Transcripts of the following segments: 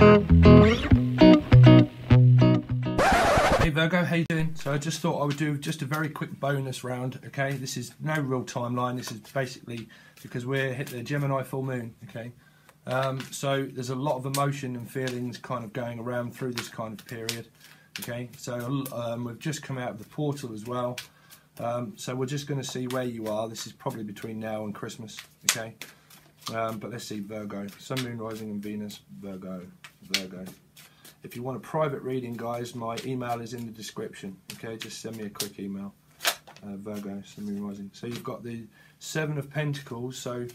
Hey Virgo, how you doing? So I just thought I would do just a very quick bonus round, okay? This is no real timeline, this is basically because we're hit the Gemini full moon, okay? So there's a lot of emotion and feelings kind of going around through this kind of period, okay? So we've just come out of the portal as well, so we're just going to see where you are. This is probably between now and Christmas, okay? But let's see, Virgo, Sun, Moon, Rising and Venus, Virgo. If you want a private reading, guys, my email is in the description, okay? Just send me a quick email, Virgo, Sun, Moon, Rising. So you've got the Seven of Pentacles, so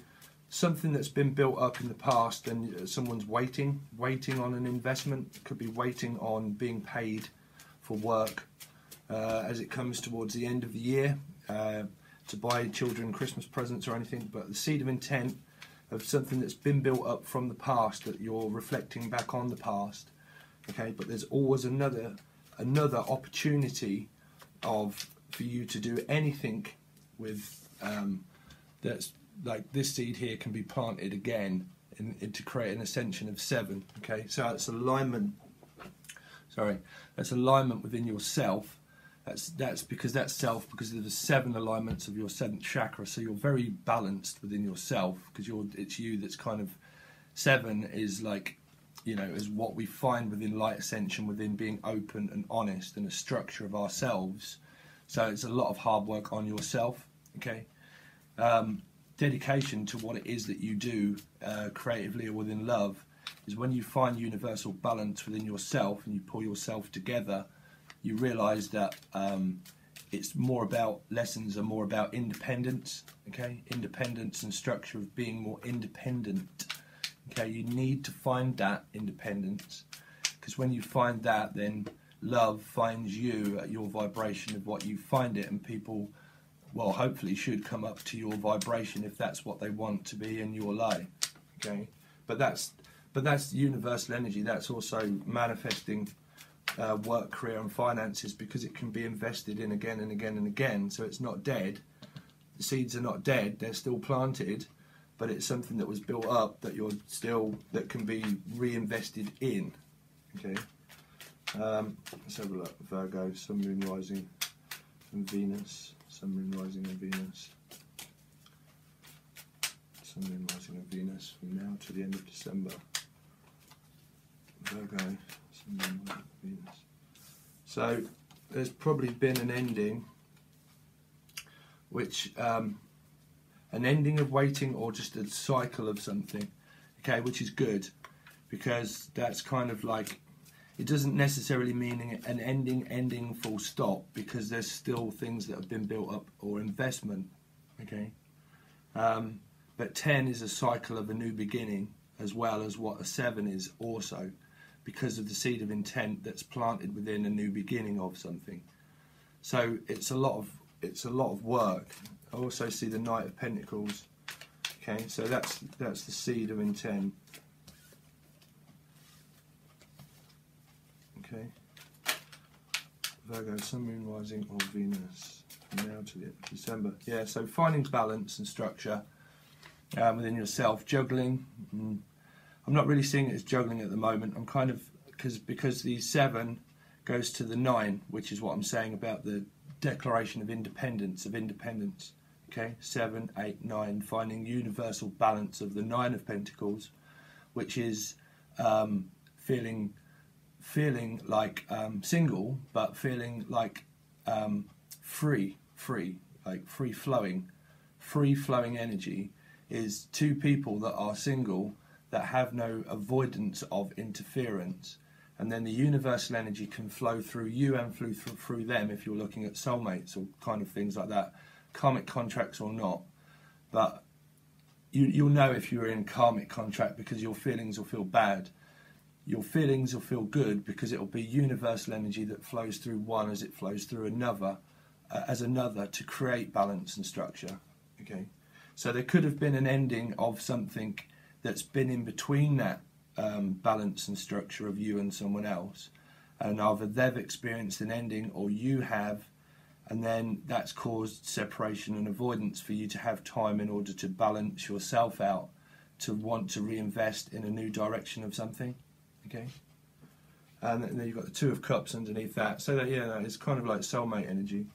something that's been built up in the past and someone's waiting on an investment, could be waiting on being paid for work as it comes towards the end of the year to buy children Christmas presents or anything, but the seed of intent of something that's been built up from the past that you're reflecting back on the past, okay? But there's always another opportunity for you to do anything with that's like this seed here can be planted again to create an ascension of 7, okay? So it's alignment. Sorry, that's alignment within yourself. That's because that's self, because of the 7 alignments of your 7th chakra. So you're very balanced within yourself, because it's you that's kind of 7 is like, you know, is what we find within light ascension, within being open and honest and a structure of ourselves. So it's a lot of hard work on yourself, okay? Dedication to what it is that you do creatively or within love is when you find universal balance within yourself and you pull yourself together. You realise that it's more about, lessons are more about independence, okay? Independence and structure of being more independent, okay? You need to find that independence, because when you find that, then love finds you at your vibration of what you find it, and people, well, hopefully should come up to your vibration if that's what they want to be in your life, okay? But that's universal energy. That's also manifesting work, career and finances, because it can be invested in again and again and again. So it's not dead. The seeds are not dead, they're still planted, but it's something that was built up that that can be reinvested in, okay? Let's have a look. Virgo, Sun, Moon, Rising and Venus. Sun, Moon, Rising and Venus. Sun, Moon, Rising and Venus from now to the end of December. Virgo, Sun, Moon, Rising and Venus. So there's probably been an ending, which an ending of waiting, or just a cycle of something, okay, which is good, because that's kind of like, it doesn't necessarily mean an ending full stop, because there's still things that have been built up or investment, okay? But 10 is a cycle of a new beginning, as well as what a 7 is also, because of the seed of intent that's planted within a new beginning of something. So it's a lot of work. I also see the Knight of Pentacles, okay? So that's the seed of intent. Okay, Virgo, Sun, Moon, Rising or Venus from now to the end of December. Yeah, so finding balance and structure within yourself, juggling. I'm not really seeing it as juggling at the moment. I'm kind of, because the 7 goes to the 9, which is what I'm saying about the declaration of independence, okay? 7, 8, 9, finding universal balance of the 9 of Pentacles, which is feeling like single, but feeling like free, like free flowing energy is 2 people that are single that have no avoidance of interference, and then the universal energy can flow through you and flow through them if you're looking at soulmates or kind of things like that, karmic contracts or not. But you'll know if you're in a karmic contract, because your feelings will feel bad. Your feelings will feel good because it will be universal energy that flows through one as it flows through another, to create balance and structure. Okay, so there could have been an ending of something that's been in between that balance and structure of you and someone else, and either they've experienced an ending or you have, and then that's caused separation and avoidance for you to have time in order to balance yourself out, to want to reinvest in a new direction of something. okay? And then you've got the Two of Cups underneath that. So that, yeah, it's kind of like soulmate energy.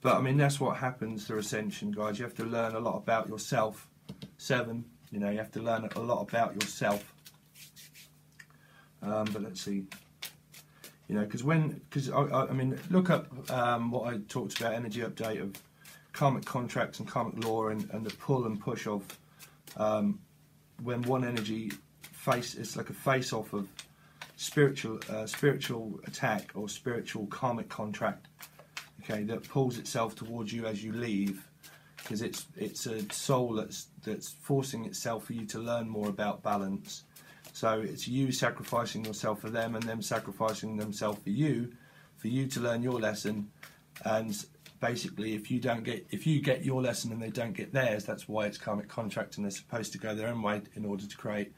But I mean, that's what happens through Ascension, guys. You have to learn a lot about yourself. 7, you know, you have to learn a lot about yourself. But let's see. You know, because I mean, look up what I talked about, energy update of karmic contracts and karmic law, and the pull and push of when one energy it's like a face-off of spiritual attack or spiritual karmic contract, okay, that pulls itself towards you as you leave, because it's a soul that's forcing itself for you to learn more about balance. So it's you sacrificing yourself for them, and them sacrificing themselves for you to learn your lesson. And basically, if you get your lesson and they don't get theirs, that's why it's karmic contract, and they're supposed to go their own way in order to create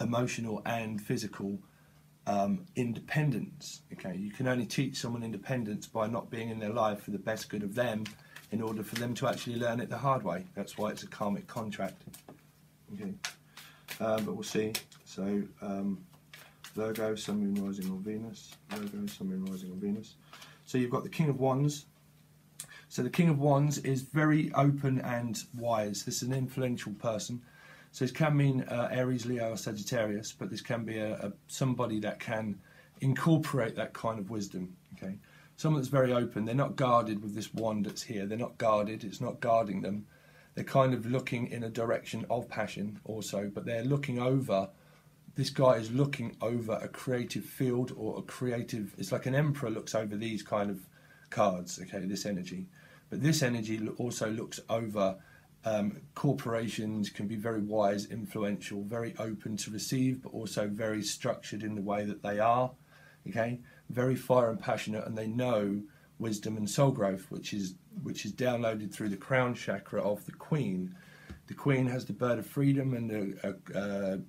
emotional and physical independence. Okay, you can only teach someone independence by not being in their life for the best good of them, in order for them to actually learn it the hard way. That's why it's a karmic contract. Okay, but we'll see. So Virgo, Sun, Moon, Rising or Venus. Virgo, Sun, Moon, Rising or Venus. So you've got the King of Wands. So the King of Wands is very open and wise. This is an influential person. So this can mean Aries, Leo or Sagittarius, but this can be somebody that can incorporate that kind of wisdom. Okay, someone that's very open. They're not guarded with this wand that's here. They're not guarded. It's not guarding them. They're kind of looking in a direction of passion also, but they're looking over. This guy is looking over a creative field, or a creative, it's like an emperor looks over these kind of cards, okay, this energy. But this energy also looks over corporations, can be very wise, influential, very open to receive, but also very structured in the way that they are, okay, very fire and passionate, and they know wisdom and soul growth, which is downloaded through the crown chakra of the Queen. The Queen has the bird of freedom, and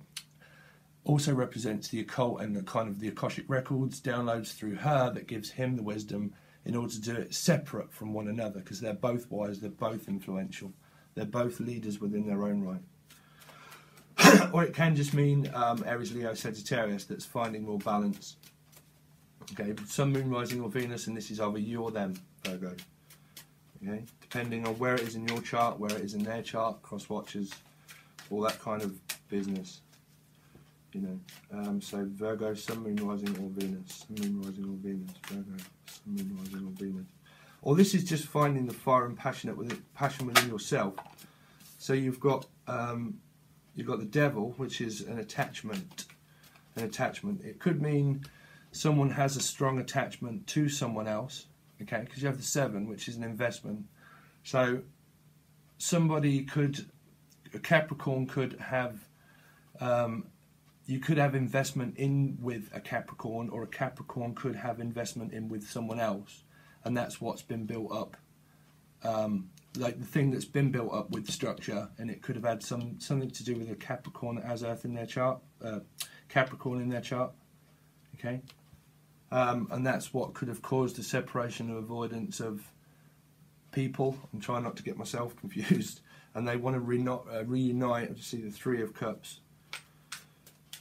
also represents the occult and the kind of the Akashic records, downloads through her, that gives him the wisdom in order to do it separate from one another, because they're both wise, they're both influential, they're both leaders within their own right. Or it can just mean Aries, Leo, Sagittarius that's finding more balance. Okay, Sun, Moon, Rising or Venus, and this is either you or them, Virgo. Okay, depending on where it is in your chart, where it is in their chart, cross watches, all that kind of business. You know, so Virgo, Sun, Moon, Rising or Venus, Sun, Moon, Rising or Venus, Virgo, Sun, Moon, Rising or Venus. Or this is just finding the fire and passion within yourself. So you've got the Devil, which is an attachment. It could mean someone has a strong attachment to someone else. Okay, because you have the 7, which is an investment. So somebody a Capricorn could have. You could have investment in with a Capricorn, or a Capricorn could have investment in with someone else, and that's what's been built up, like the thing that's been built up with the structure, and it could have had something to do with a Capricorn as Earth in their chart, Capricorn in their chart, okay, and that's what could have caused the separation or avoidance of people. I'm trying not to get myself confused, and they want to reunite. I just see the 3 of Cups.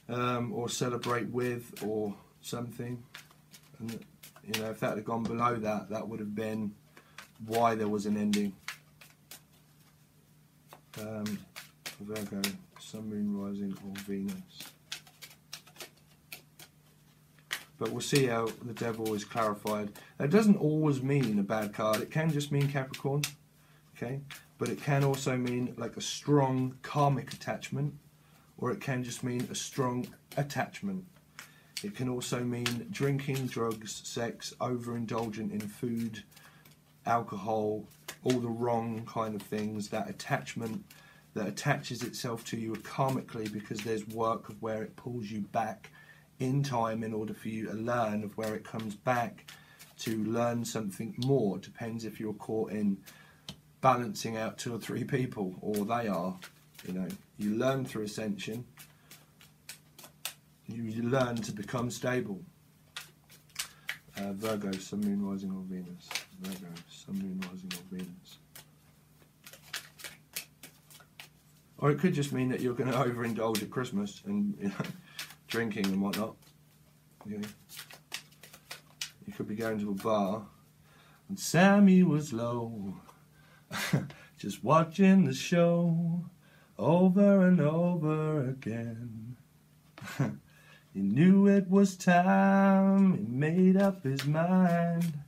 Or celebrate with, or something, and you know, if that had gone below that, that would have been why there was an ending. Virgo, Sun, Moon, Rising or Venus. But we'll see how the Devil is clarified. It doesn't always mean a bad card. It can just mean Capricorn, okay, but it can also mean like a strong karmic attachment, or it can just mean a strong attachment. It can also mean drinking, drugs, sex, overindulgent in food, alcohol, all the wrong kind of things. That attachment that attaches itself to you karmically, because there's work of where it pulls you back in time in order for you to learn, of where it comes back to learn something more. It depends if you're caught in balancing out 2 or 3 people, or they are. You know, you learn through ascension. You learn to become stable. Virgo, Sun, Moon, Rising or Venus. Virgo, Sun, Moon, Rising or Venus. Or it could just mean that you're going to overindulge at Christmas and, you know, drinking and whatnot. Okay. You could be going to a bar and Sammy was low, just watching the show over and over again. He knew it was time, he made up his mind.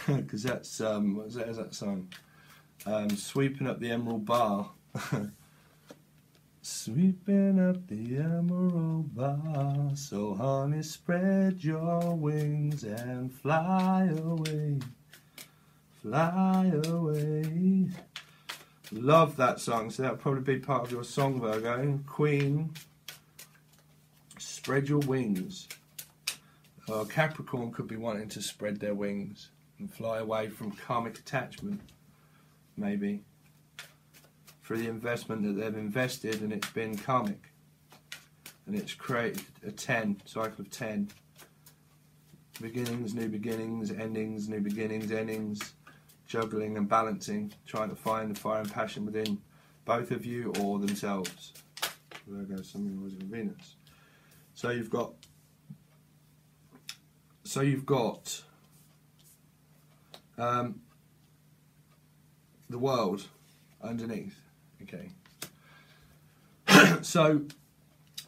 Because that's, what's that song? Sweeping up the Emerald Bar. Sweeping up the Emerald Bar. So honey, spread your wings and fly away. Fly away. Love that song, so that'll probably be part of your song, Virgo. Queen, spread your wings. Capricorn could be wanting to spread their wings and fly away from karmic attachment, maybe, for the investment that they've invested, and it's been karmic, and it's created a 10 cycle of 10 beginnings, new beginnings, endings, new beginnings, endings, juggling and balancing, trying to find the fire and passion within both of you or themselves. Virgo, Sun, Rising, Venus. So you've got the world underneath. Okay. So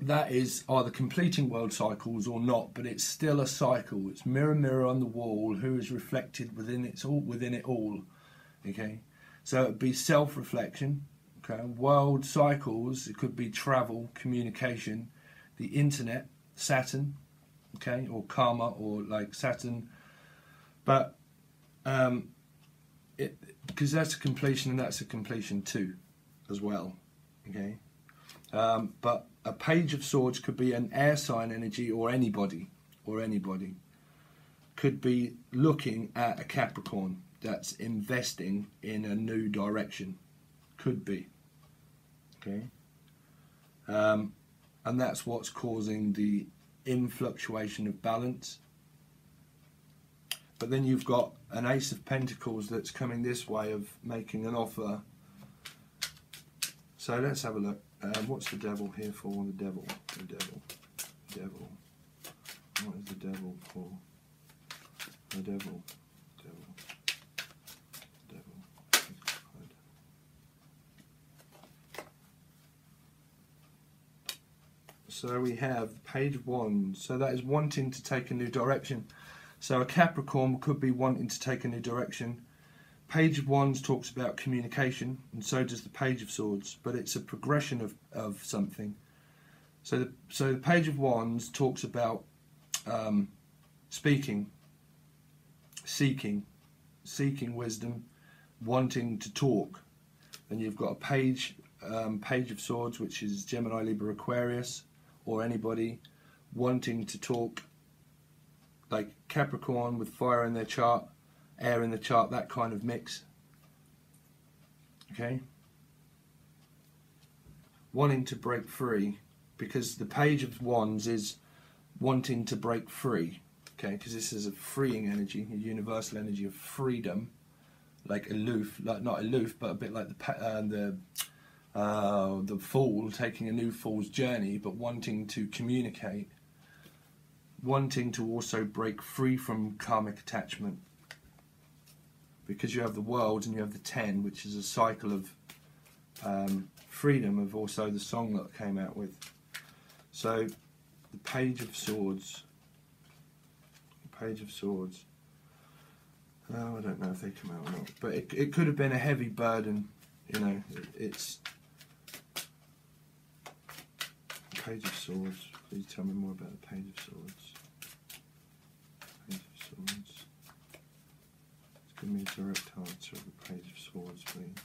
that is either completing world cycles or not, but it's still a cycle. It's mirror, mirror on the wall. Who is reflected within it all? Okay. So it'd be self-reflection. Okay. World cycles. It could be travel, communication, the internet, Saturn. Okay, or karma, or like Saturn, but because that's a completion and that's a completion too, as well. Okay, but a Page of Swords could be an air sign energy, or anybody could be looking at a Capricorn that's investing in a new direction. Could be. Okay, and that's what's causing the influctuation of balance. But then you've got an Ace of Pentacles that's coming this way of making an offer. So let's have a look. What's the devil here for? The devil. What is the devil for? The devil. So we have Page of Wands. So that is wanting to take a new direction. So a Capricorn could be wanting to take a new direction. Page of Wands talks about communication, and so does the Page of Swords, but it's a progression of something. So the Page of Wands talks about speaking, seeking wisdom, wanting to talk. And you've got a Page of Swords, which is Gemini, Libra, Aquarius, or anybody wanting to talk, like Capricorn with fire in their chart, air in the chart, that kind of mix. Okay, wanting to break free, because the Page of Wands is wanting to break free. Okay, because this is a freeing energy, a universal energy of freedom, like aloof, like not aloof, but a bit like the fool taking a new fool's journey, but wanting to communicate, wanting to also break free from karmic attachment, because you have the world and you have the 10, which is a cycle of freedom, of also the song that I came out with. So the Page of Swords, oh, I don't know if they come out or not, but it could have been a heavy burden, you know. It's Page of Swords. Please tell me more about the Page of Swords. Page of Swords. Give me a direct answer of the Page of Swords, please.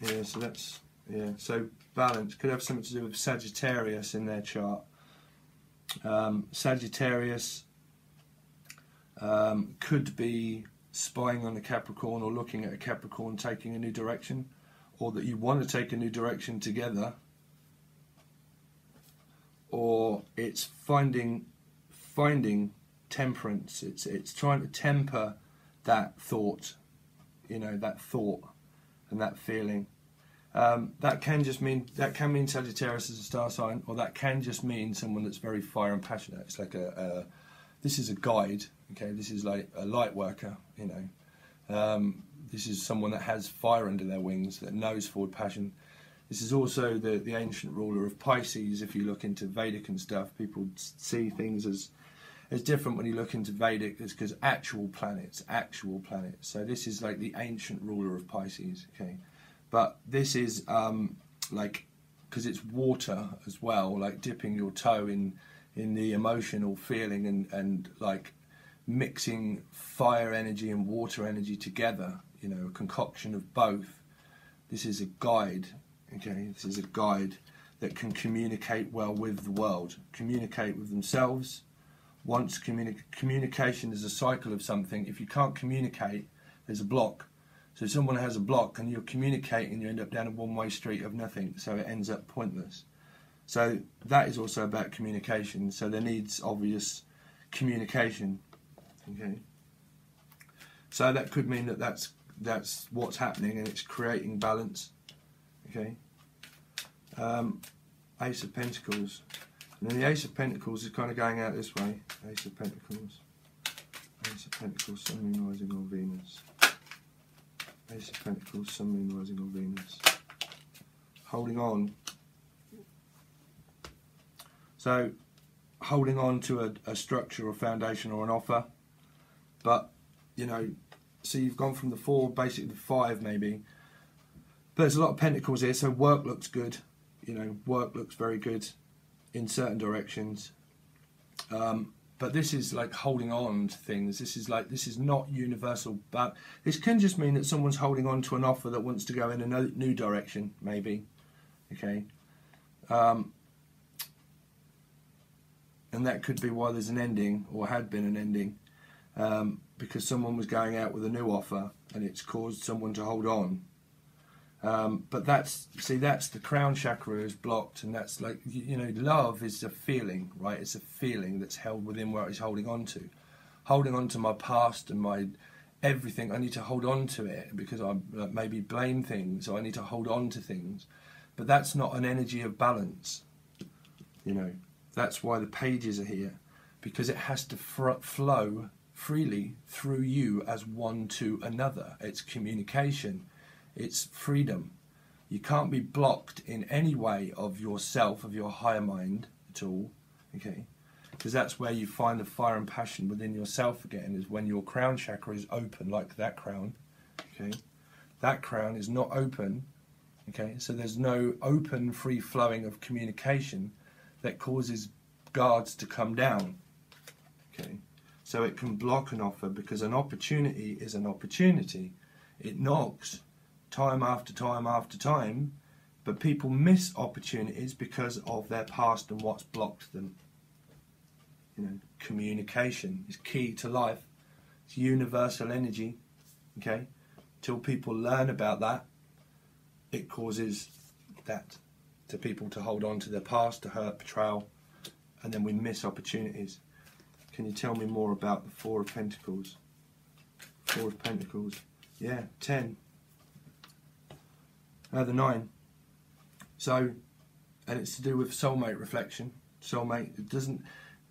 Yeah, so that's, yeah, so balance could have something to do with Sagittarius in their chart. Sagittarius could be spying on the Capricorn, or looking at a Capricorn taking a new direction, or that you want to take a new direction together, or it's finding temperance. It's trying to temper that thought, you know, that thought and that feeling. That can mean Sagittarius as a star sign, or that can just mean someone that's very fire and passionate. It's like this is a guide, okay? This is like a light worker, you know. This is someone that has fire under their wings, that knows forward passion. This is also the ancient ruler of Pisces. If you look into Vedic and stuff, people see things as different when you look into Vedic. It's because actual planets. So this is like the ancient ruler of Pisces, okay? But this is like, because it's water as well, like dipping your toe in the emotional feeling and like mixing fire energy and water energy together, you know, a concoction of both. This is a guide, okay? This is a guide that can communicate well with the world, communicate with themselves. Once communication is a cycle of something. If you can't communicate, there's a block. So if someone has a block and you're communicating, you end up down a one-way street of nothing, so it ends up pointless. So that is also about communication. So there needs obvious communication. Okay. So that could mean that that's what's happening, and it's creating balance. Okay. Ace of Pentacles. And then the Ace of Pentacles is kind of going out this way. Ace of Pentacles. Ace of Pentacles, Sun, Moon, Rising on Venus. Ace of Pentacles, Sun, Moon, Rising on Venus. Holding on. So, holding on to a structure or foundation or an offer. But, you know, so you've gone from the 4, basically the 5 maybe. But there's a lot of pentacles here, so work looks good. You know, work looks very good in certain directions. But this is like holding on to things. This is not universal, but this can just mean that someone's holding on to an offer that wants to go in a new direction, maybe. Okay. And that could be why there's an ending, or had been an ending, because someone was going out with a new offer and it's caused someone to hold on. But that's the crown chakra is blocked, and that's like, you know, love is a feeling, right? It's a feeling that's held within what it's holding on to. Holding on to my past and my everything, I need to hold on to it because I maybe blame things, or I need to hold on to things. But that's not an energy of balance, you know. That's why the pages are here, because it has to flow freely through you as one to another. It's communication. It's freedom. You can't be blocked in any way of yourself, of your higher mind at all, okay? Because that's where you find the fire and passion within yourself again, is when your crown chakra is open, like that crown, okay? That crown is not open, okay? So there's no open, free flowing of communication that causes guards to come down, okay? So it can block an offer, because an opportunity is an opportunity. It knocks time after time after time, but people miss opportunities because of their past and what's blocked them. You know, communication is key to life. It's universal energy, okay? Till people learn about that, it causes that to people to hold on to their past, to hurt, betrayal, and then we miss opportunities. Can you tell me more about the 4 of Pentacles? 4 of Pentacles. Yeah, 10. The 9. So, and it's to do with soulmate reflection. Soulmate, it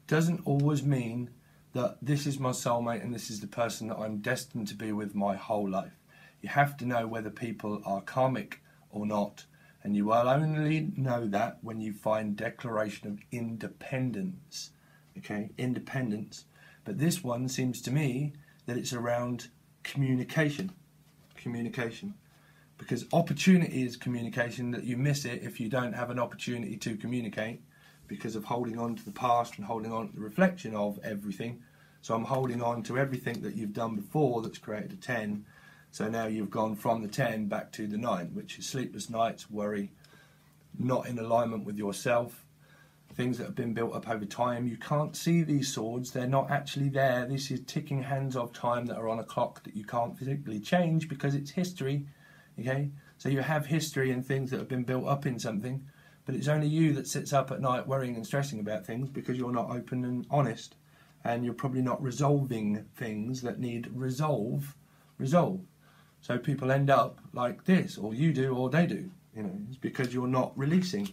doesn't always mean that this is my soulmate and this is the person that I'm destined to be with my whole life. You have to know whether people are karmic or not, and you will only know that when you find declaration of independence. Okay, independence. But this one seems to me that it's around communication. Communication. Because opportunity is communication, that you miss it if you don't have an opportunity to communicate, because of holding on to the past and holding on to the reflection of everything. So I'm holding on to everything that you've done before that's created a 10. So now you've gone from the 10 back to the 9, which is sleepless nights, worry, not in alignment with yourself, things that have been built up over time. You can't see these swords, they're not actually there. This is ticking hands of time that are on a clock that you can't physically change because it's history. Okay, so you have history and things that have been built up in something, but it's only you that sits up at night worrying and stressing about things because you're not open and honest. and you're probably not resolving things that need resolve. So people end up like this, or you do, or they do. You know, it's because you're not releasing.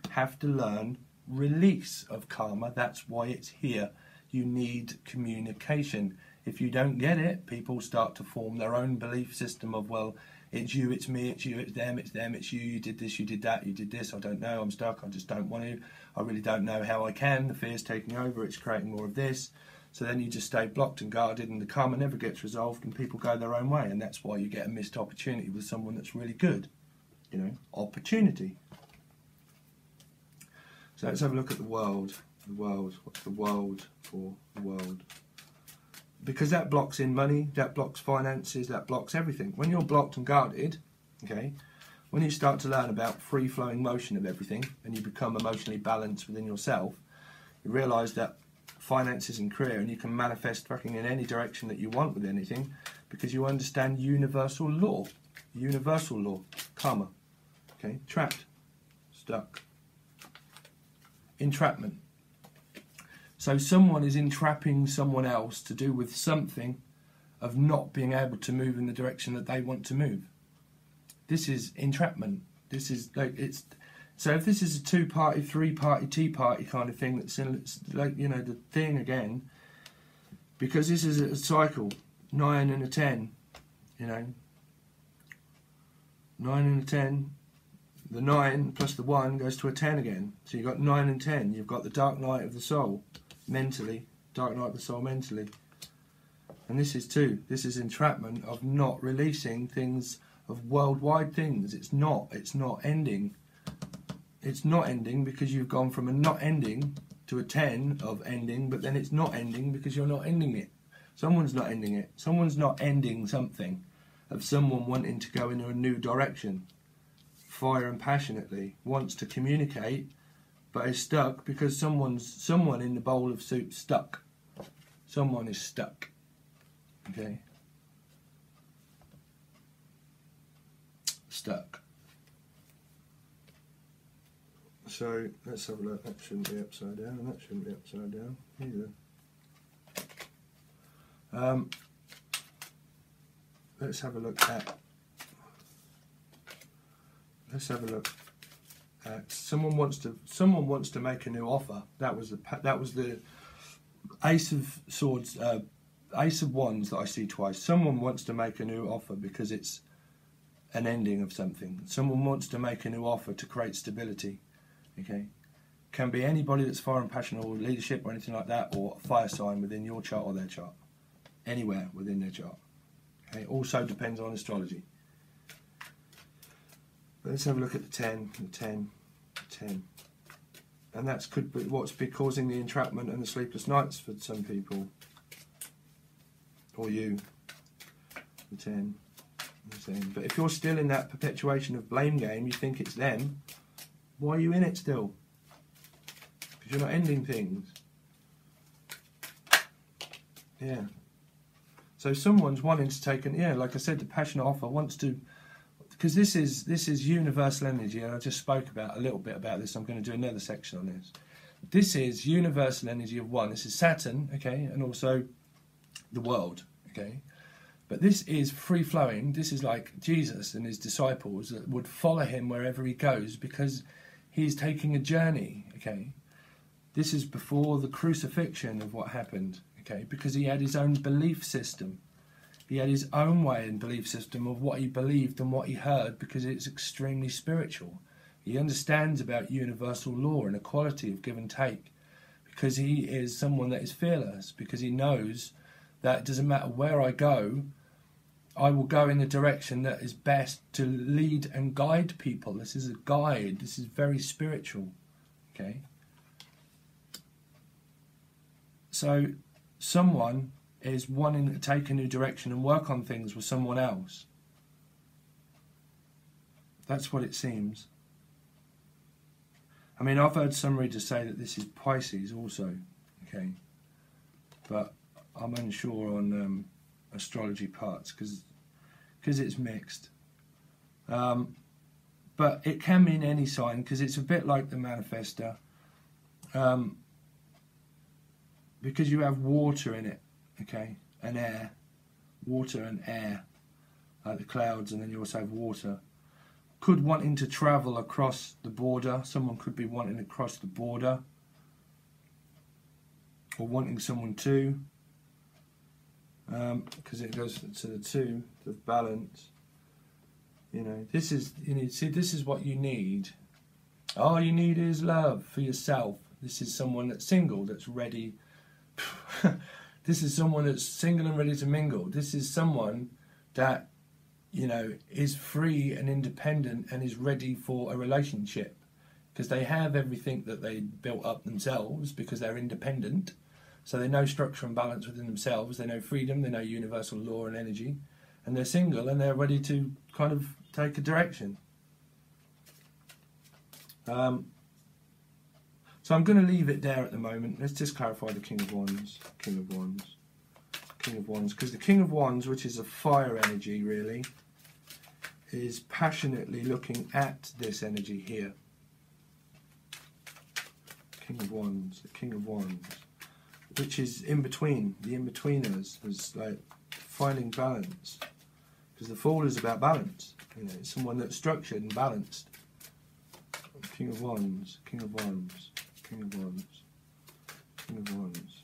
Have to learn release of karma. That's why it's here. You need communication. If you don't get it, people start to form their own belief system of, well, it's you, it's me, it's you, it's them, it's you, you did this, you did that, you did this, I don't know, I'm stuck, I just don't want to, I really don't know how I can, the fear's taking over, it's creating more of this. So then you just stay blocked and guarded, and the karma never gets resolved, and people go their own way, and that's why you get a missed opportunity with someone that's really good. You know, opportunity. So let's have a look at the world. The world, what's the world for the world? Because that blocks in money, that blocks finances, that blocks everything. When you're blocked and guarded, okay, when you start to learn about free-flowing motion of everything, and you become emotionally balanced within yourself, you realise that finances and career, and you can manifest fucking in any direction that you want with anything, because you understand universal law, karma, okay, trapped, stuck, entrapment. So someone is entrapping someone else to do with something of not being able to move in the direction that they want to move. This is entrapment. This is like, it's, so if this is a 2-party, 3-party, tea party kind of thing, that's in, like, you know, the thing again, because this is a cycle, 9 and a 10, you know, 9 and a 10, the 9 plus the 1 goes to a 10 again. So you've got 9 and 10, you've got the dark night of the soul. Mentally, dark night of the soul mentally, and this is too. This is entrapment of not releasing things, of worldwide things. It's not ending. It's not ending because you've gone from a not ending to a 10 of ending, but then it's not ending because you're not ending it. Someone's not ending it. Someone's not ending something of someone wanting to go in a new direction. Fire and passionately wants to communicate, but is stuck because someone in the bowl of soup stuck. Someone is stuck. Okay? Stuck. So let's have a look. That shouldn't be upside down, and that shouldn't be upside down either. Let's have a look at. Let's have a look. Someone wants to make a new offer. That was the Ace of Swords, Ace of Wands that I see twice. Someone wants to make a new offer because it's an ending of something. Someone wants to make a new offer to create stability. Okay, can be anybody that's fire and passion or leadership or anything like that, or a fire sign within your chart or their chart, anywhere within their chart. Okay, also depends on astrology. Let's have a look at the 10, the 10, the 10. And that's could be what's been causing the entrapment and the sleepless nights for some people. Or you. The 10, the 10. But if you're still in that perpetuation of blame game, you think it's them, why are you in it still? Because you're not ending things. Yeah. So someone's wanting to take an, yeah, like I said, the passionate offer wants to, because this is universal energy, and I just spoke about a little bit about this. I'm going to do another section on this. This is universal energy of one. This is Saturn, okay, and also the world, okay. But this is free flowing. This is like Jesus and his disciples that would follow him wherever he goes because he's taking a journey, okay. This is before the crucifixion of what happened, okay, because he had his own belief system. He had his own way and belief system of what he believed and what he heard, because it's extremely spiritual. He understands about universal law and equality of give and take, because he is someone that is fearless, because he knows that it doesn't matter where I go, I will go in the direction that is best to lead and guide people. This is a guide. This is very spiritual, okay? So someone is wanting to take a new direction and work on things with someone else. That's what it seems. I mean, I've heard some readers say that this is Pisces also, okay? But I'm unsure on astrology parts because it's mixed. But it can mean any sign because it's a bit like the manifestor. because you have water in it, okay, and air, water and air, like the clouds, and then you also have water. Could wanting to travel across the border. Someone could be wanting to cross the border, or wanting someone to, because it goes to the 2 of balance. You know, this is, you need, see, this is what you need. All you need is love for yourself. This is someone that's single, that's ready. This is someone that's single and ready to mingle. This is someone that, you know, is free and independent and is ready for a relationship, because they have everything that they built up themselves, because they're independent. So they know structure and balance within themselves. They know freedom. They know universal law and energy. And they're single and they're ready to kind of take a direction. So I'm going to leave it there at the moment. Let's just clarify the King of Wands. King of Wands. King of Wands. Because the King of Wands, which is a fire energy really, is passionately looking at this energy here. King of Wands. The King of Wands. Which is in between. The in-betweeners is like finding balance. Because the Fool is about balance. You know, it's someone that's structured and balanced. King of Wands. King of Wands. King of Wands. King of Wands.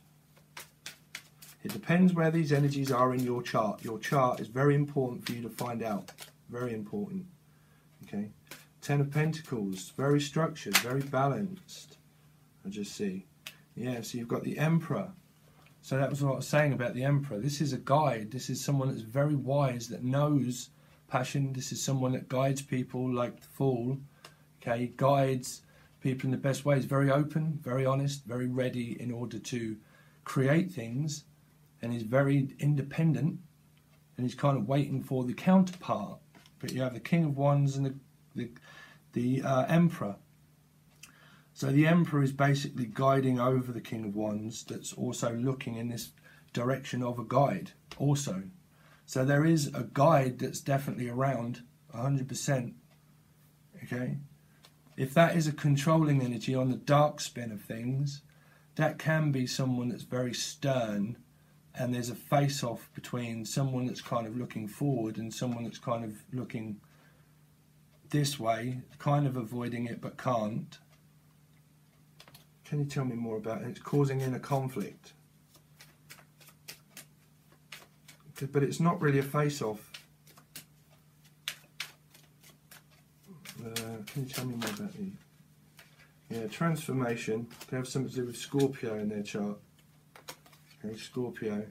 It depends where these energies are in your chart. Your chart is very important for you to find out. Very important. Okay. 10 of Pentacles. Very structured. Very balanced. I just see. Yeah, so you've got the Emperor. So that was what I was saying about the Emperor. This is a guide. This is someone that's very wise, that knows passion. This is someone that guides people like the Fool. Okay, guides people in the best ways. Very open, very honest, very ready in order to create things. And he's very independent. And he's kind of waiting for the counterpart. But you have the King of Wands and the Emperor. So the Emperor is basically guiding over the King of Wands, that's also looking in this direction of a guide also. So there is a guide that's definitely around, 100%. Okay? If that is a controlling energy on the dark spin of things, that can be someone that's very stern, and there's a face-off between someone that's kind of looking forward and someone that's kind of looking this way, kind of avoiding it but can't. Can you tell me more about it? It's causing inner conflict. But it's not really a face-off. Can you tell me more about the... Yeah, transformation. They have something to do with Scorpio in their chart. Okay, Scorpio.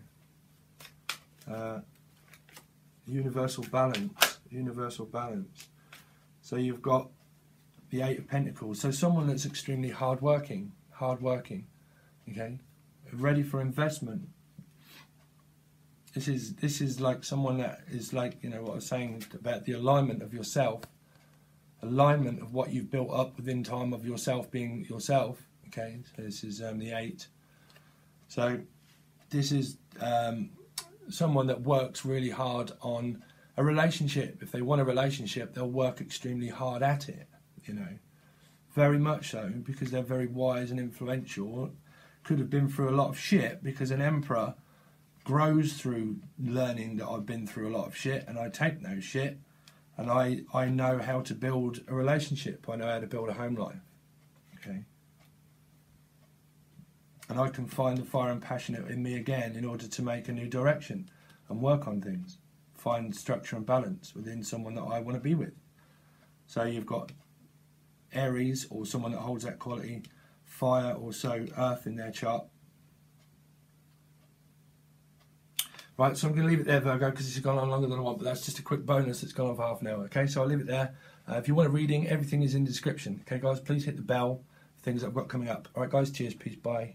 Universal balance. Universal balance. So you've got the 8 of Pentacles. So someone that's extremely hard-working. Okay, ready for investment. This is like someone that is like, you know, what I was saying about the alignment of yourself, alignment of what you've built up within time of yourself being yourself. Okay, so this is the 8. So this is someone that works really hard on a relationship. If they want a relationship, they'll work extremely hard at it, you know. Very much so, because they're very wise and influential. Could have been through a lot of shit, because an Emperor grows through learning that I've been through a lot of shit, and I take no shit, and I know how to build a relationship. I know how to build a home life. Okay. And I can find the fire and passion in me again in order to make a new direction and work on things. Find structure and balance within someone that I want to be with. So you've got Aries, or someone that holds that quality, fire, or so earth in their chart. Right, so I'm going to leave it there, Virgo, because this has gone on longer than I want, but that's just a quick bonus that's gone on for half an hour. Okay, so I'll leave it there. If you want a reading, everything is in the description. Okay, guys, please hit the bell for things that I've got coming up. All right, guys, cheers, peace, bye.